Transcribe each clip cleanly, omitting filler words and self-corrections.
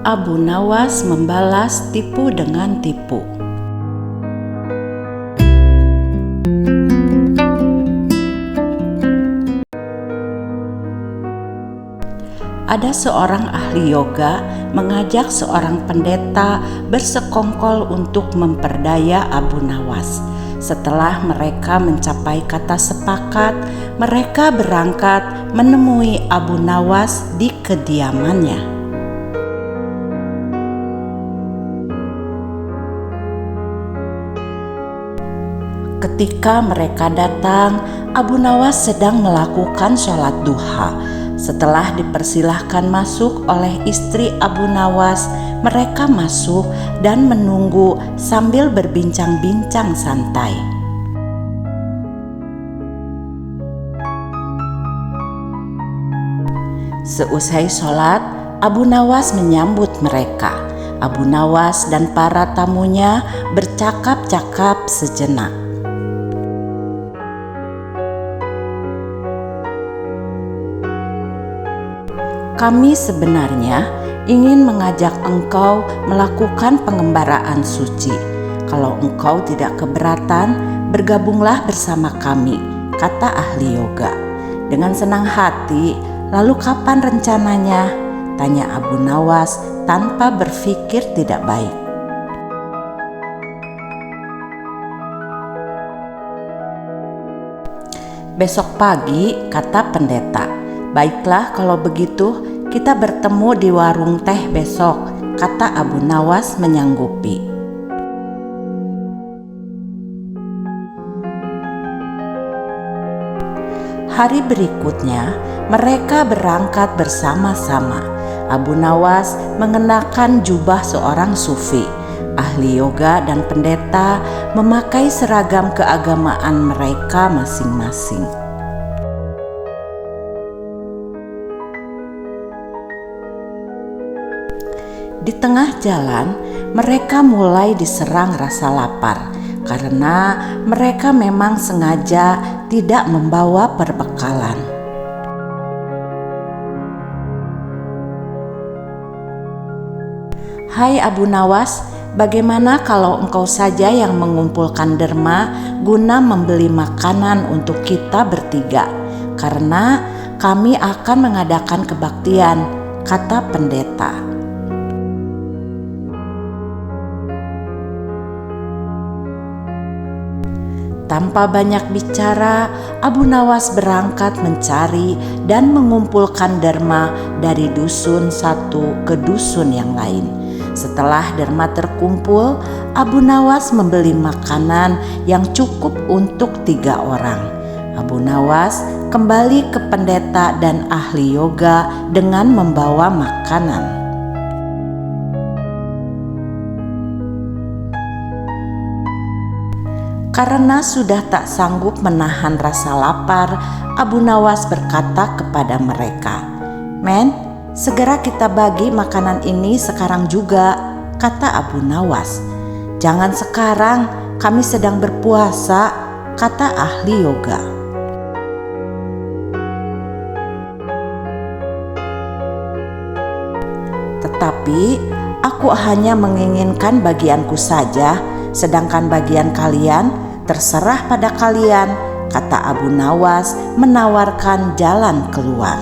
Abu Nawas membalas tipu dengan tipu. Ada seorang ahli yoga mengajak seorang pendeta bersekongkol untuk memperdaya Abu Nawas. Setelah mereka mencapai kata sepakat, mereka berangkat menemui Abu Nawas di kediamannya. Ketika mereka datang, Abu Nawas sedang melakukan sholat duha. Setelah dipersilahkan masuk oleh istri Abu Nawas, mereka masuk dan menunggu sambil berbincang-bincang santai. Seusai sholat, Abu Nawas menyambut mereka. Abu Nawas dan para tamunya bercakap-cakap sejenak. Kami sebenarnya ingin mengajak engkau melakukan pengembaraan suci. Kalau engkau tidak keberatan, bergabunglah bersama kami, kata ahli yoga. Dengan senang hati, lalu kapan rencananya? Tanya Abu Nawas tanpa berpikir tidak baik. Besok pagi, kata pendeta. Baiklah kalau begitu, kita bertemu di warung teh besok, kata Abu Nawas menyanggupi. Hari berikutnya, mereka berangkat bersama-sama. Abu Nawas mengenakan jubah seorang sufi. Ahli yoga dan pendeta memakai seragam keagamaan mereka masing-masing. Di tengah jalan, mereka mulai diserang rasa lapar karena mereka memang sengaja tidak membawa perbekalan. Hai Abu Nawas, bagaimana kalau engkau saja yang mengumpulkan derma guna membeli makanan untuk kita bertiga? Karena kami akan mengadakan kebaktian, kata pendeta. Tanpa banyak bicara, Abu Nawas berangkat mencari dan mengumpulkan derma dari dusun satu ke dusun yang lain. Setelah derma terkumpul, Abu Nawas membeli makanan yang cukup untuk 3 orang. Abu Nawas kembali ke pendeta dan ahli yoga dengan membawa makanan. Karena sudah tak sanggup menahan rasa lapar, Abu Nawas berkata kepada mereka, "Men, segera kita bagi makanan ini sekarang juga," kata Abu Nawas. "Jangan sekarang, kami sedang berpuasa," kata ahli yoga. "Tetapi aku hanya menginginkan bagianku saja, sedangkan bagian kalian terserah pada kalian," kata Abu Nawas menawarkan jalan keluar.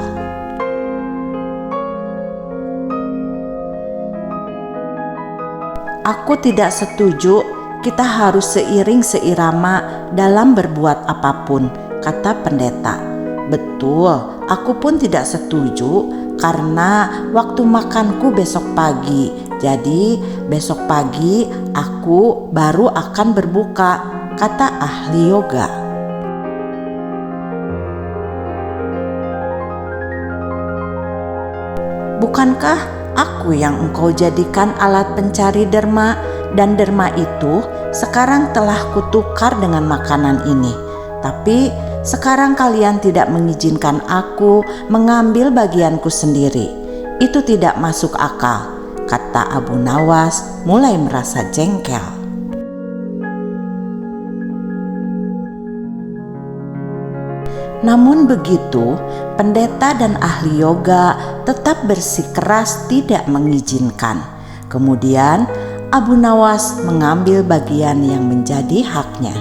"Aku tidak setuju, kita harus seiring seirama dalam berbuat apapun," kata pendeta. "Betul, aku pun tidak setuju karena waktu makanku besok pagi. Jadi besok pagi aku baru akan berbuka," kata ahli yoga. "Bukankah aku yang engkau jadikan alat pencari derma, dan derma itu sekarang telah kutukar dengan makanan ini? Tapi sekarang kalian tidak mengizinkan aku mengambil bagianku sendiri. Itu tidak masuk akal," kata Abu Nawas mulai merasa jengkel. Namun begitu, pendeta dan ahli yoga tetap bersikeras tidak mengizinkan. Kemudian Abu Nawas mengambil bagian yang menjadi haknya.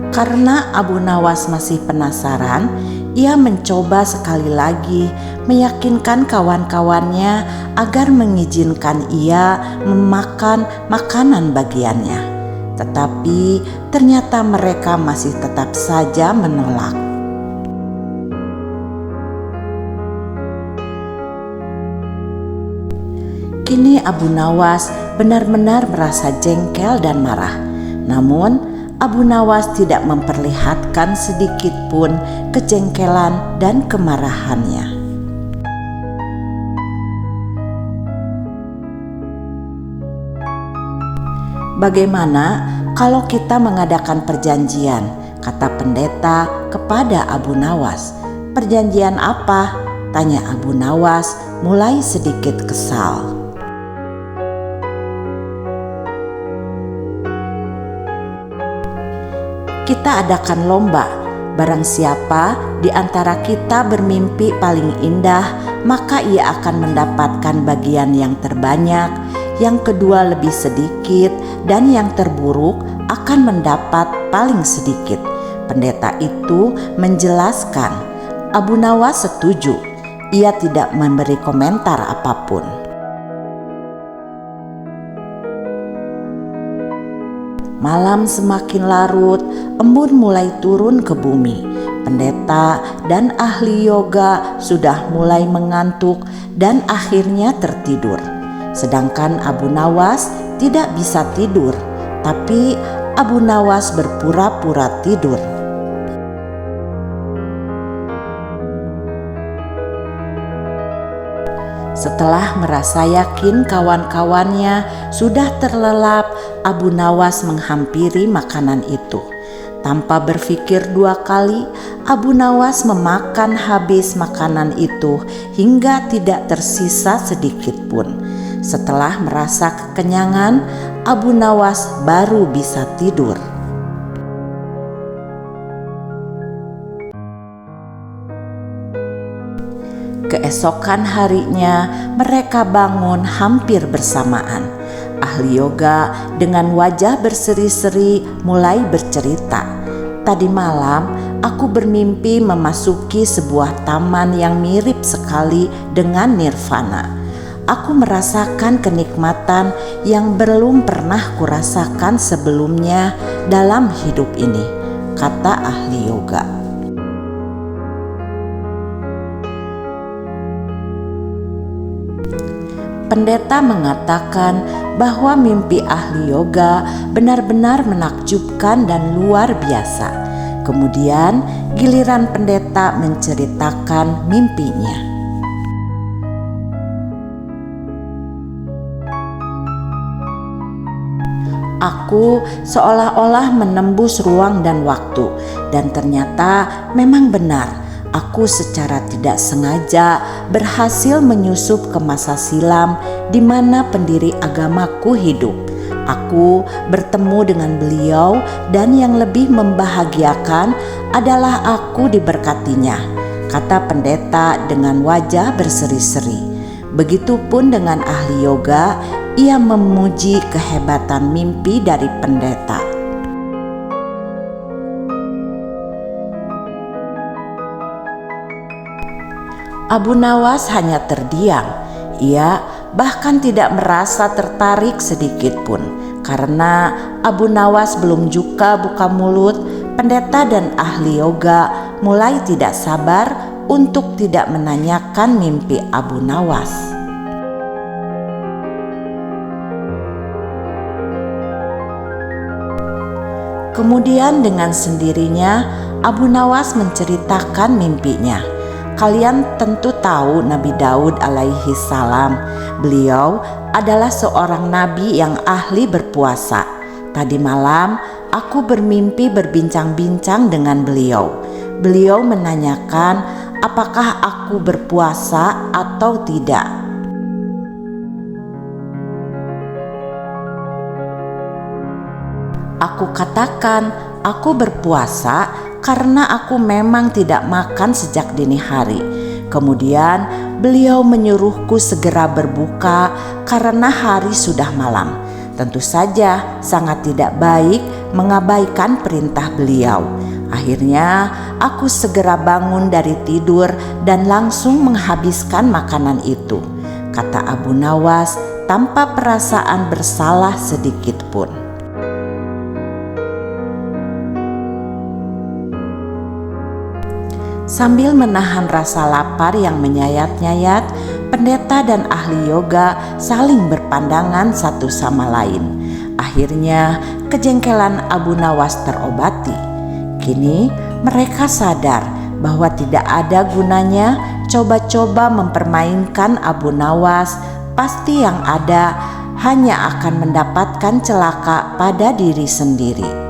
Karena Abu Nawas masih penasaran, ia mencoba sekali lagi meyakinkan kawan-kawannya agar mengizinkan ia memakan makanan bagiannya. Tetapi ternyata mereka masih tetap saja menolak. Kini Abu Nawas benar-benar merasa jengkel dan marah. Namun Abu Nawas tidak memperlihatkan sedikit pun kejengkelan dan kemarahannya. "Bagaimana kalau kita mengadakan perjanjian?" kata pendeta kepada Abu Nawas. "Perjanjian apa?" tanya Abu Nawas mulai sedikit kesal. "Kita adakan lomba. Barang siapa di antara kita bermimpi paling indah, maka ia akan mendapatkan bagian yang terbanyak, yang kedua lebih sedikit, dan yang terburuk akan mendapat paling sedikit." Pendeta itu menjelaskan. Abu Nawas setuju. Ia tidak memberi komentar apapun. Malam semakin larut, embun mulai turun ke bumi. Pendeta dan ahli yoga sudah mulai mengantuk dan akhirnya tertidur. Sedangkan Abu Nawas tidak bisa tidur, tapi Abu Nawas berpura-pura tidur. Setelah merasa yakin kawan-kawannya sudah terlelap, Abu Nawas menghampiri makanan itu. Tanpa berpikir dua kali, Abu Nawas memakan habis makanan itu hingga tidak tersisa sedikit pun. Setelah merasa kekenyangan, Abu Nawas baru bisa tidur. Keesokan harinya mereka bangun hampir bersamaan. Ahli yoga dengan wajah berseri-seri mulai bercerita. "Tadi malam aku bermimpi memasuki sebuah taman yang mirip sekali dengan nirvana. Aku merasakan kenikmatan yang belum pernah kurasakan sebelumnya dalam hidup ini," kata ahli yoga. Pendeta mengatakan bahwa mimpi ahli yoga benar-benar menakjubkan dan luar biasa. Kemudian giliran pendeta menceritakan mimpinya. "Aku seolah-olah menembus ruang dan waktu, dan ternyata memang benar. Aku secara tidak sengaja berhasil menyusup ke masa silam di mana pendiri agamaku hidup. Aku bertemu dengan beliau dan yang lebih membahagiakan adalah aku diberkatinya," kata pendeta dengan wajah berseri-seri. Begitupun dengan ahli yoga, ia memuji kehebatan mimpi dari pendeta. Abu Nawas hanya terdiam. Ia bahkan tidak merasa tertarik sedikit pun. Karena Abu Nawas belum juga buka mulut, pendeta dan ahli yoga mulai tidak sabar untuk tidak menanyakan mimpi Abu Nawas. Kemudian dengan sendirinya Abu Nawas menceritakan mimpinya. Kalian tentu tahu Nabi Daud alaihi salam. Beliau adalah seorang nabi yang ahli berpuasa. Tadi malam aku bermimpi berbincang-bincang dengan beliau. Beliau menanyakan apakah aku berpuasa atau tidak. Aku katakan, aku berpuasa karena aku memang tidak makan sejak dini hari. Kemudian beliau menyuruhku segera berbuka karena hari sudah malam. Tentu saja sangat tidak baik mengabaikan perintah beliau. Akhirnya aku segera bangun dari tidur dan langsung menghabiskan makanan itu, kata Abu Nawas tanpa perasaan bersalah sedikit pun. Sambil menahan rasa lapar yang menyayat-nyayat, pendeta dan ahli yoga saling berpandangan satu sama lain. Akhirnya kejengkelan Abu Nawas terobati. Kini mereka sadar bahwa tidak ada gunanya coba-coba mempermainkan Abu Nawas. Pasti yang ada hanya akan mendapatkan celaka pada diri sendiri.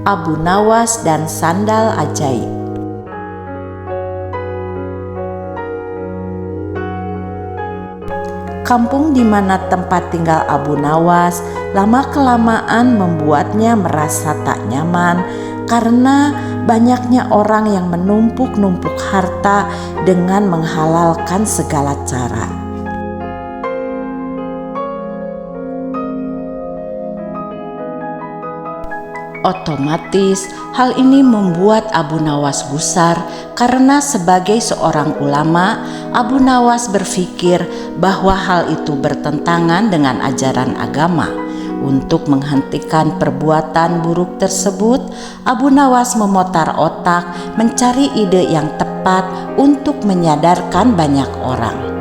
Abu Nawas dan sandal ajaib. Kampung di mana tempat tinggal Abu Nawas lama-kelamaan membuatnya merasa tak nyaman karena banyaknya orang yang menumpuk-numpuk harta dengan menghalalkan segala cara. Otomatis hal ini membuat Abu Nawas gusar karena sebagai seorang ulama, Abu Nawas berpikir bahwa hal itu bertentangan dengan ajaran agama. Untuk menghentikan perbuatan buruk tersebut, Abu Nawas memutar otak mencari ide yang tepat untuk menyadarkan banyak orang.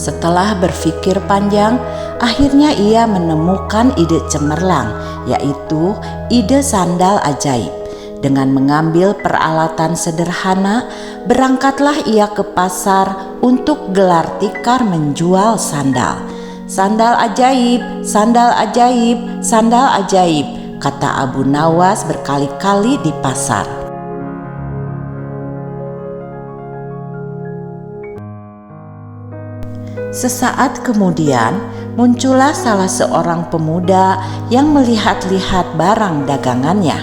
Setelah berpikir panjang, akhirnya ia menemukan ide cemerlang, yaitu ide sandal ajaib. Dengan mengambil peralatan sederhana, berangkatlah ia ke pasar untuk gelar tikar menjual sandal. "Sandal ajaib, sandal ajaib, sandal ajaib," kata Abu Nawas berkali-kali di pasar. Sesaat kemudian muncullah salah seorang pemuda yang melihat-lihat barang dagangannya.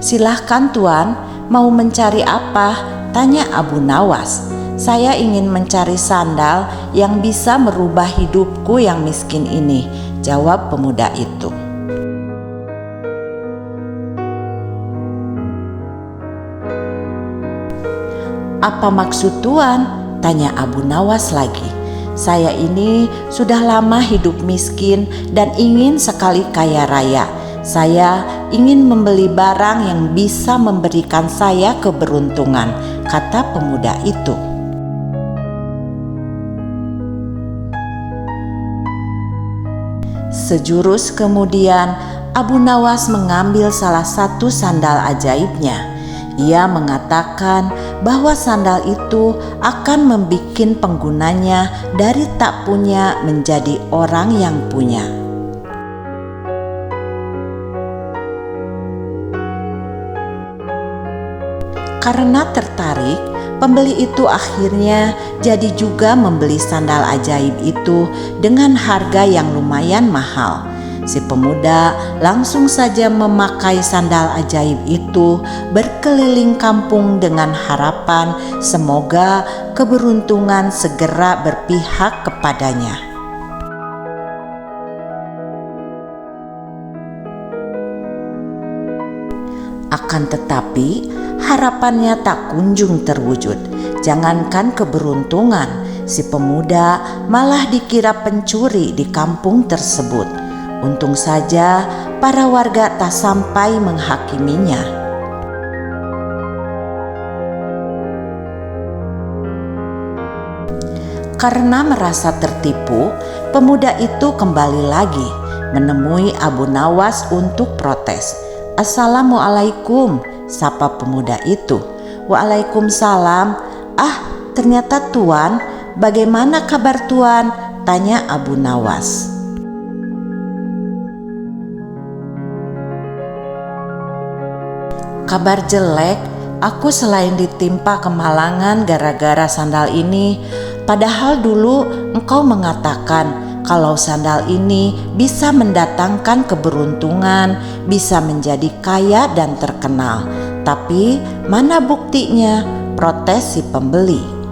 "Silahkan tuan, mau mencari apa?" tanya Abu Nawas. "Saya ingin mencari sandal yang bisa merubah hidupku yang miskin ini," jawab pemuda itu. "Apa maksud tuan?" tanya Abu Nawas lagi. "Saya ini sudah lama hidup miskin dan ingin sekali kaya raya. Saya ingin membeli barang yang bisa memberikan saya keberuntungan," kata pemuda itu. Sejurus kemudian, Abu Nawas mengambil salah satu sandal ajaibnya. Ia mengatakan bahwa sandal itu akan membikin penggunanya dari tak punya menjadi orang yang punya. Karena tertarik, pembeli itu akhirnya jadi juga membeli sandal ajaib itu dengan harga yang lumayan mahal. Si pemuda langsung saja memakai sandal ajaib itu berkeliling kampung dengan harapan semoga keberuntungan segera berpihak kepadanya. Akan tetapi harapannya tak kunjung terwujud. Jangankan keberuntungan, si pemuda malah dikira pencuri di kampung tersebut. Untung saja para warga tak sampai menghakiminya. Karena merasa tertipu, pemuda itu kembali lagi menemui Abu Nawas untuk protes. "Assalamualaikum," sapa pemuda itu. "Waalaikumsalam. Ah, ternyata tuan. Bagaimana kabar tuan?" tanya Abu Nawas. Kabar jelek, aku selain ditimpa kemalangan gara-gara sandal ini, padahal dulu engkau mengatakan kalau sandal ini bisa mendatangkan keberuntungan, bisa menjadi kaya dan terkenal. Tapi mana buktinya? Protes si pembeli.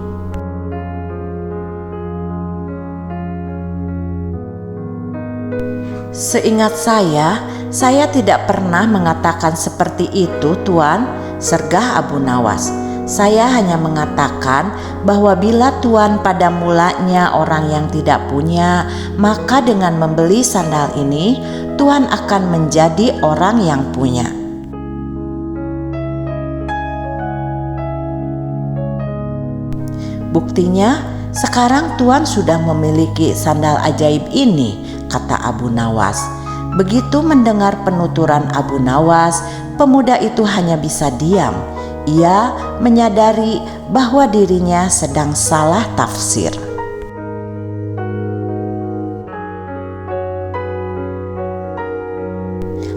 Seingat saya tidak pernah mengatakan seperti itu, Tuan, sergah Abu Nawas. Saya hanya mengatakan bahwa bila Tuan pada mulanya orang yang tidak punya, maka dengan membeli sandal ini, Tuan akan menjadi orang yang punya. Buktinya, sekarang Tuan sudah memiliki sandal ajaib ini, kata Abu Nawas. Begitu mendengar penuturan Abu Nawas, pemuda itu hanya bisa diam. Ia menyadari bahwa dirinya sedang salah tafsir.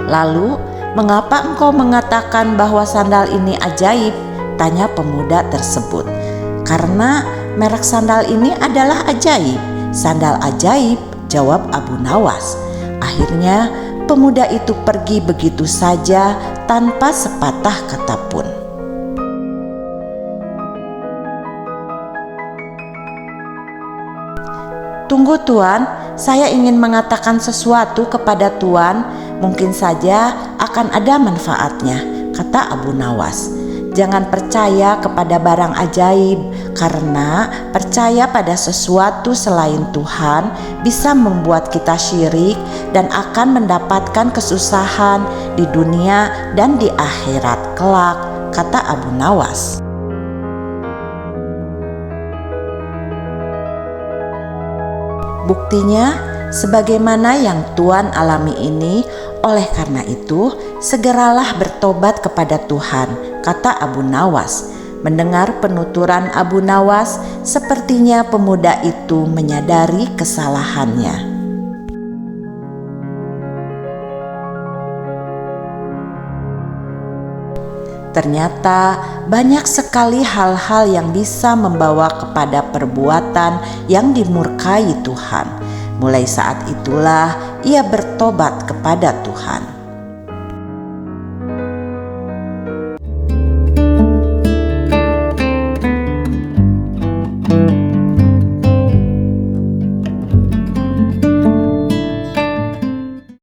Lalu, mengapa engkau mengatakan bahwa sandal ini ajaib? Tanya pemuda tersebut. Karena merek sandal ini adalah ajaib. Sandal ajaib, jawab Abu Nawas. Akhirnya pemuda itu pergi begitu saja tanpa sepatah kata pun. Tunggu Tuan, saya ingin mengatakan sesuatu kepada Tuan, mungkin saja akan ada manfaatnya, kata Abu Nawas. Jangan percaya kepada barang ajaib, karena percaya pada sesuatu selain Tuhan bisa membuat kita syirik dan akan mendapatkan kesusahan di dunia dan di akhirat kelak, kata Abu Nawas. Buktinya, sebagaimana yang Tuan alami ini, oleh karena itu segeralah bertobat kepada Tuhan, kata Abu Nawas. Mendengar penuturan Abu Nawas, sepertinya pemuda itu menyadari kesalahannya. Ternyata banyak sekali hal-hal yang bisa membawa kepada perbuatan yang dimurkai Tuhan. Mulai saat itulah ia bertobat kepada Tuhan.